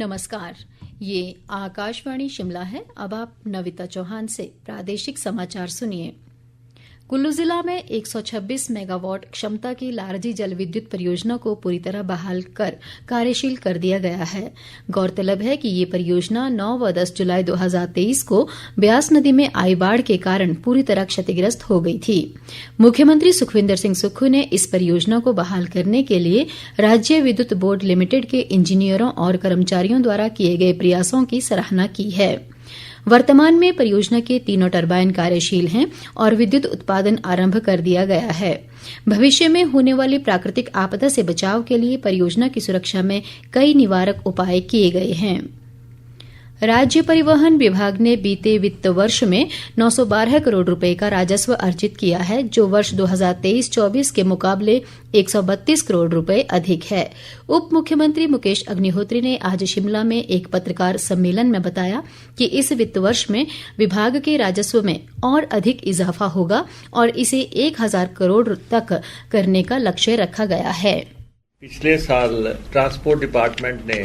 नमस्कार, ये आकाशवाणी शिमला है। अब आप नविता चौहान से प्रादेशिक समाचार सुनिए। कुल्लू जिला में 126 मेगावाट क्षमता की लारजी जल विद्युत परियोजना को पूरी तरह बहाल कर कार्यशील कर दिया गया है। गौरतलब है कि ये परियोजना 9 व 10 जुलाई 2023 को ब्यास नदी में आई बाढ़ के कारण पूरी तरह क्षतिग्रस्त हो गई थी। मुख्यमंत्री सुखविंदर सिंह सुक्खू ने इस परियोजना को बहाल करने के लिए राज्य विद्युत बोर्ड लिमिटेड के इंजीनियरों और कर्मचारियों द्वारा किए गए प्रयासों की सराहना की है। वर्तमान में परियोजना के तीनों टरबाइन कार्यशील हैं और विद्युत उत्पादन आरंभ कर दिया गया है। भविष्य में होने वाली प्राकृतिक आपदा से बचाव के लिए परियोजना की सुरक्षा में कई निवारक उपाय किए गए हैं। राज्य परिवहन विभाग ने बीते वित्त वर्ष में 912 करोड़ रुपए का राजस्व अर्जित किया है, जो वर्ष 2023-24 के मुकाबले 132 करोड़ रुपए अधिक है। उप मुख्यमंत्री मुकेश अग्निहोत्री ने आज शिमला में एक पत्रकार सम्मेलन में बताया कि इस वित्त वर्ष में विभाग के राजस्व में और अधिक इजाफा होगा और इसे 1000 करोड़ तक करने का लक्ष्य रखा गया है। पिछले साल ट्रांसपोर्ट डिपार्टमेंट ने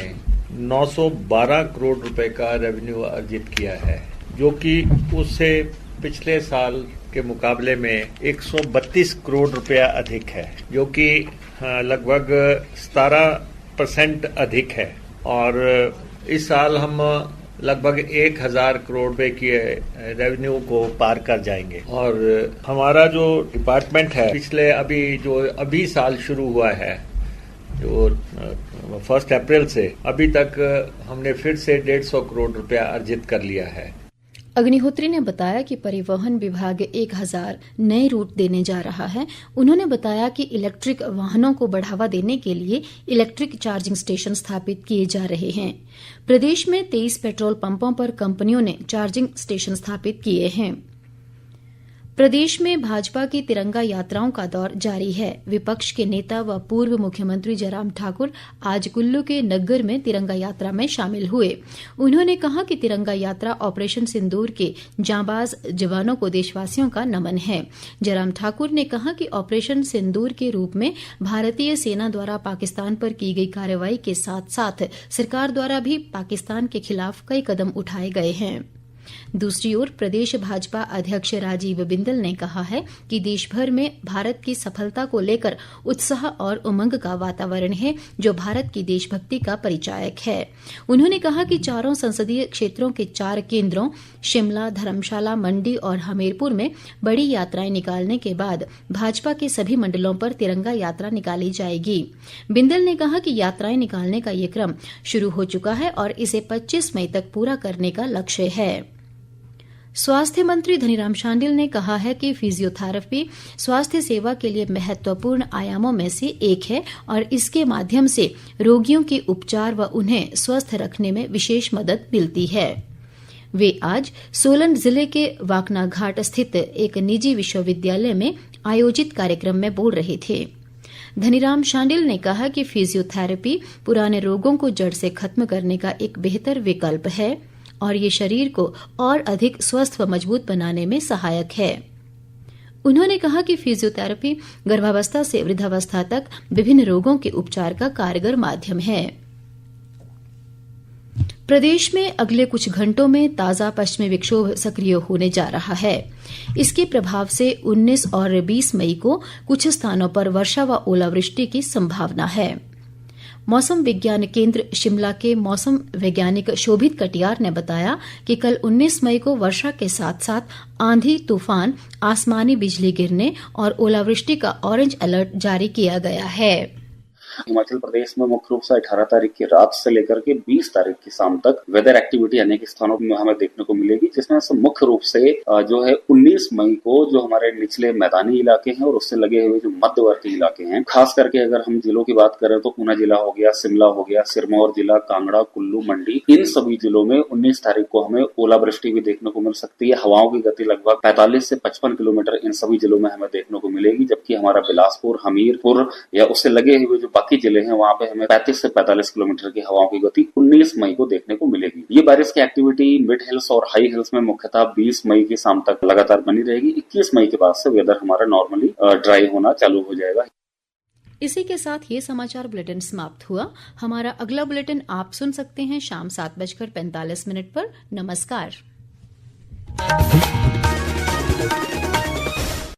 912 करोड़ रुपए का रेवेन्यू अर्जित किया है, जो कि उससे पिछले साल के मुकाबले में 132 करोड़ रुपया अधिक है, जो कि लगभग 17% अधिक है। और इस साल हम लगभग 1000 करोड़ रुपए की रेवेन्यू को पार कर जाएंगे। और हमारा जो डिपार्टमेंट है, पिछले अभी साल शुरू हुआ है, जो 1 अप्रैल से अभी तक हमने फिर से 150 करोड़ रुपया अर्जित कर लिया है। अग्निहोत्री ने बताया कि परिवहन विभाग 1000 नए रूट देने जा रहा है। उन्होंने बताया कि इलेक्ट्रिक वाहनों को बढ़ावा देने के लिए इलेक्ट्रिक चार्जिंग स्टेशन स्थापित किए जा रहे हैं। प्रदेश में 23 पेट्रोल पंपों पर कंपनियों ने चार्जिंग स्टेशन स्थापित किए हैं। प्रदेश में भाजपा की तिरंगा यात्राओं का दौर जारी है। विपक्ष के नेता व पूर्व मुख्यमंत्री जयराम ठाकुर आज कुल्लू के नग्गर में तिरंगा यात्रा में शामिल हुए। उन्होंने कहा कि तिरंगा यात्रा ऑपरेशन सिंदूर के जांबाज जवानों को देशवासियों का नमन है। जयराम ठाकुर ने कहा कि ऑपरेशन सिंदूर के रूप में भारतीय सेना द्वारा पाकिस्तान पर की गई कार्रवाई के साथ साथ सरकार द्वारा भी पाकिस्तान के खिलाफ कई कदम उठाए गए हैं। दूसरी ओर प्रदेश भाजपा अध्यक्ष राजीव बिंदल ने कहा है कि देश भर में भारत की सफलता को लेकर उत्साह और उमंग का वातावरण है, जो भारत की देशभक्ति का परिचायक है। उन्होंने कहा कि चारों संसदीय क्षेत्रों के 4 केंद्रों शिमला, धर्मशाला, मंडी और हमीरपुर में बड़ी यात्राएं निकालने के बाद भाजपा के सभी मंडलों पर तिरंगा यात्रा निकाली जाएगी। बिंदल ने कहा कि यात्राएं निकालने का ये क्रम शुरू हो चुका है और इसे 25 मई तक पूरा करने का लक्ष्य है। स्वास्थ्य मंत्री धनीराम शांडिल ने कहा है कि फिजियोथेरेपी स्वास्थ्य सेवा के लिए महत्वपूर्ण आयामों में से एक है और इसके माध्यम से रोगियों के उपचार व उन्हें स्वस्थ रखने में विशेष मदद मिलती है। वे आज सोलन जिले के वाकना घाट स्थित एक निजी विश्वविद्यालय में आयोजित कार्यक्रम में बोल रहे थे। धनीराम शांडिल ने कहा कि फिजियोथेरेपी पुराने रोगों को जड़ से खत्म करने का एक बेहतर विकल्प है और ये शरीर को और अधिक स्वस्थ व मजबूत बनाने में सहायक है। उन्होंने कहा कि फिजियोथेरेपी गर्भावस्था से वृद्धावस्था तक विभिन्न रोगों के उपचार का कारगर माध्यम है। प्रदेश में अगले कुछ घंटों में ताजा पश्चिमी विक्षोभ सक्रिय होने जा रहा है। इसके प्रभाव से 19 और 20 मई को कुछ स्थानों पर वर्षा व ओलावृष्टि की संभावना है। मौसम विज्ञान केंद्र शिमला के मौसम वैज्ञानिक शोभित कटियार ने बताया कि कल 19 मई को वर्षा के साथ साथ आंधी, तूफान, आसमानी बिजली गिरने और ओलावृष्टि का ऑरेंज अलर्ट जारी किया गया है। हिमाचल प्रदेश में मुख्य रूप से 18 तारीख की रात से लेकर के 20 तारीख की शाम तक वेदर एक्टिविटी अनेक स्थानों में हमें देखने को मिलेगी, जिसमें से मुख्य रूप से जो है 19 मई को जो हमारे निचले मैदानी इलाके हैं और उससे लगे हुए जो मध्यवर्ती इलाके हैं, खास करके अगर हम जिलों की बात करें तो ऊना जिला हो गया, शिमला हो गया, सिरमौर जिला, कांगड़ा, कुल्लू, मंडी, इन सभी जिलों में 19 तारीख को हमें ओलावृष्टि भी देखने को मिल सकती है। हवाओं की गति लगभग 45 से 55 किलोमीटर इन सभी जिलों में हमें देखने को मिलेगी, जबकि हमारा बिलासपुर, हमीरपुर या उससे लगे हुए जो बाकी जिले हैं वहां पे हमें 35 से 45 किलोमीटर की हवाओं की गति 19 मई को देखने को मिलेगी। ये बारिश की एक्टिविटी मिड हिल्स और हाई हिल्स में मुख्यतः 20 मई की शाम तक लगातार बनी रहेगी। 21 मई के बाद से वेदर हमारा नॉर्मली ड्राई होना चालू हो जाएगा। इसी के साथ ये समाचार बुलेटिन समाप्त हुआ। हमारा अगला बुलेटिन आप सुन सकते हैं शाम 7:45 पर। नमस्कार।